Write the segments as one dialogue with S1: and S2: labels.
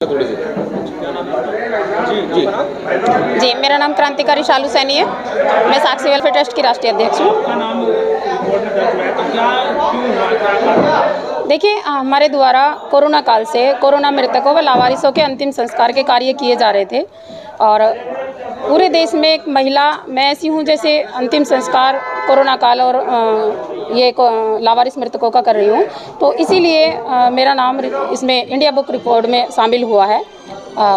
S1: थोड़ी सी जी
S2: जी, मेरा नाम क्रांतिकारी शालू सैनी है। मैं साक्षी वेलफेयर ट्रस्ट की राष्ट्रीय अध्यक्ष हूँ।
S3: आपका नाम बोर्ड में दर्ज हुआ है, तो क्या क्यों हुआ, क्या कारण?
S2: देखिए, हमारे द्वारा कोरोना काल से कोरोना मृतकों व लावारिसों के अंतिम संस्कार के कार्य किए जा रहे थे और पूरे देश में एक महिला मैं ऐसी हूँ जैसे अंतिम संस्कार कोरोना काल और लावारिस मृतकों का कर रही हूँ, तो इसीलिए मेरा नाम इसमें इंडिया बुक रिकॉर्ड में शामिल हुआ है।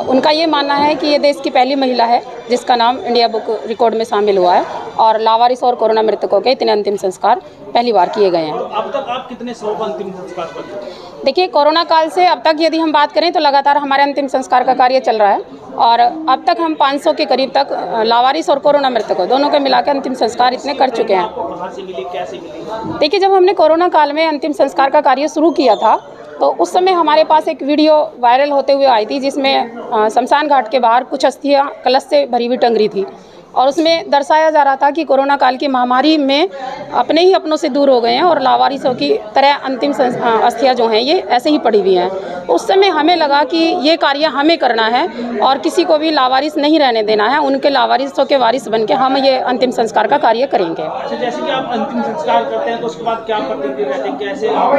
S2: उनका ये मानना है कि ये देश की पहली महिला है जिसका नाम इंडिया बुक रिकॉर्ड में शामिल हुआ है और लावारिस और कोरोना मृतकों के इतने अंतिम संस्कार पहली बार किए गए हैं।
S3: तो अब तक आप कितने 100 का अंतिम संस्कार कर चुके हैं?
S2: देखिए, कोरोना काल से अब तक यदि हम बात करें तो लगातार हमारे अंतिम संस्कार का कार्य चल रहा है और अब तक हम 500 के करीब तक लावारिस और कोरोना मृतकों दोनों के मिलाकर अंतिम संस्कार इतने कर चुके हैं।
S3: आपको कहाँ से मिली, कैसे मिली?
S2: देखिए, जब हमने कोरोना काल में अंतिम संस्कार का कार्य शुरू किया था तो उस समय हमारे पास एक वीडियो वायरल होते हुए आई थी जिसमें शमशान घाट के बाहर कुछ अस्थियां कलश से भरी हुई टंग रही थी और उसमें दर्शाया जा रहा था कि कोरोना काल की महामारी में अपने ही अपनों से दूर हो गए हैं और लावारिसों की तरह अंतिम अस्थियां जो हैं ये ऐसे ही पड़ी हुई हैं। उस समय हमें लगा कि ये कार्य हमें करना है और किसी को भी लावारिस नहीं रहने देना है, उनके लावारिसों के वारिस बन के हम ये अंतिम संस्कार का कार्य करेंगे।
S3: अच्छा, जैसे कि आप अंतिम संस्कार करते हैं तो उसके बाद क्या प्रतिक्रिया रहती है, कैसे आप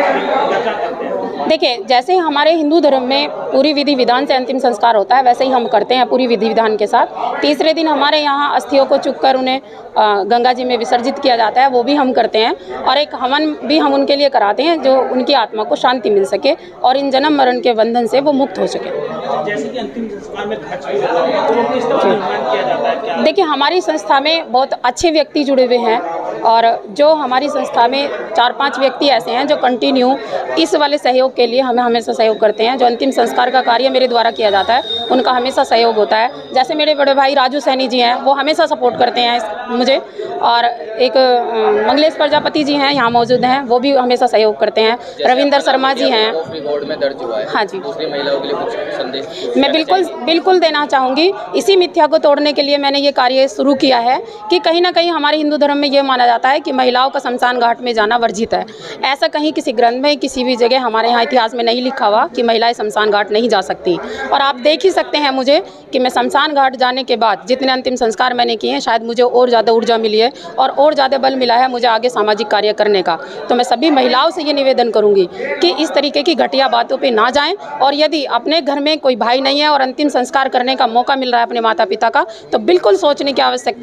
S3: क्या करते हैं?
S2: देखिए, जैसे हमारे हिंदू धर्म में पूरी विधि विधान से अंतिम संस्कार होता है वैसे ही हम करते हैं पूरी विधि विधान के साथ। तीसरे दिन हमारे यहाँ अस्थियों को चुककर उन्हें गंगा जी में विसर्जित किया जाता है, वो भी हम करते हैं और एक हवन भी हम उनके लिए कराते हैं जो उनकी आत्मा को शांति मिल सके और इन जन्म मरण के बंधन से वो मुक्त हो सके।
S3: जैसे कि अंतिम संस्कार में खर्च भी होता है तो वो किस तरह निर्माण किया जाता है, क्या?
S2: देखिए, हमारी संस्था में बहुत अच्छे व्यक्ति जुड़े हुए हैं और जो हमारी संस्था में 4-5 व्यक्ति ऐसे हैं जो कंटिन्यू इस वाले सहयोग के लिए हमें हमेशा सहयोग करते हैं। जो अंतिम संस्कार का कार्य मेरे द्वारा किया जाता है उनका हमेशा सहयोग होता है। जैसे मेरे बड़े भाई राजू सैनी जी हैं, वो हमेशा सपोर्ट करते हैं मुझे, और एक मंगलेश प्रजापति जी हैं यहाँ मौजूद हैं, वो भी हमेशा सहयोग करते हैं। रविंदर शर्मा जी हैं।
S1: बोर्ड में दर्ज हुआ है।
S2: हाँ जी,
S1: दूसरी महिलाओं के लिए कुछ संदेश
S2: मैं बिल्कुल देना चाहूँगी। इसी मिथ्या को तोड़ने के लिए मैंने ये कार्य शुरू किया है कि कहीं ना कहीं हमारे हिंदू धर्म में ये माना जाता है कि महिलाओं का शमशान घाट में जाना वर्जित है। ऐसा कहीं किसी ग्रंथ में किसी भी जगह हमारे यहाँ इतिहास में नहीं लिखा हुआ कि महिलाएं शमशान घाट नहीं जा सकती। और आप देख ही सकते हैं मुझे कि मैं शमशान घाट जाने के बाद जितने अंतिम संस्कार मैंने किए हैं शायद मुझे और ज़्यादा ऊर्जा मिली है और ज़्यादा बल मिला है मुझे आगे सामाजिक कार्य करने का। तो मैं सभी महिलाओं से ये निवेदन करूँगी कि इस तरीके की घटिया बातों पर ना जाएँ और यदि अपने घर में कोई भाई नहीं है और अंतिम संस्कार करने का मौका मिल रहा है अपने माता पिता का, तो बिल्कुल सोचने की आवश्यकता